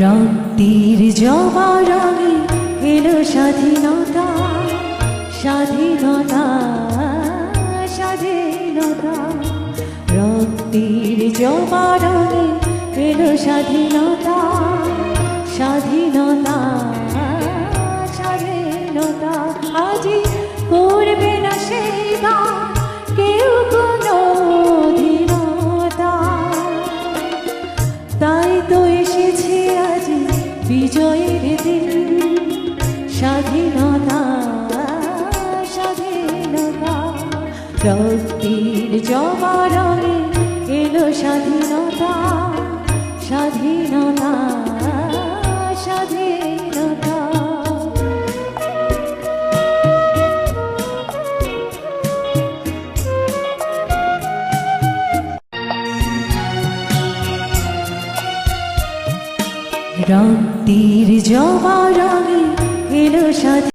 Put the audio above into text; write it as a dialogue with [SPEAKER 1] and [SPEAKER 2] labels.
[SPEAKER 1] রক্তির জবা রঙে এলো স্বাধীনতা, স্বাধীনতা, স্বাধীনতা। রক্তির জবা রঙে এলো স্বাধীনতা, স্বাধীনতা, স্বাধীনতা। আজি করবে না সেই গান কেউ কোনো অধীনতা, তাই তো এসেছে আজি বিজয়ের দিন। স্বাধীনতা, স্বাধীনতা। রক্তির জবা রঙে এলো স্বাধীনতা, স্বাধীনতা, স্বাধীনতা। রক্তির জবা রঙে এলো স্বাধীনতা।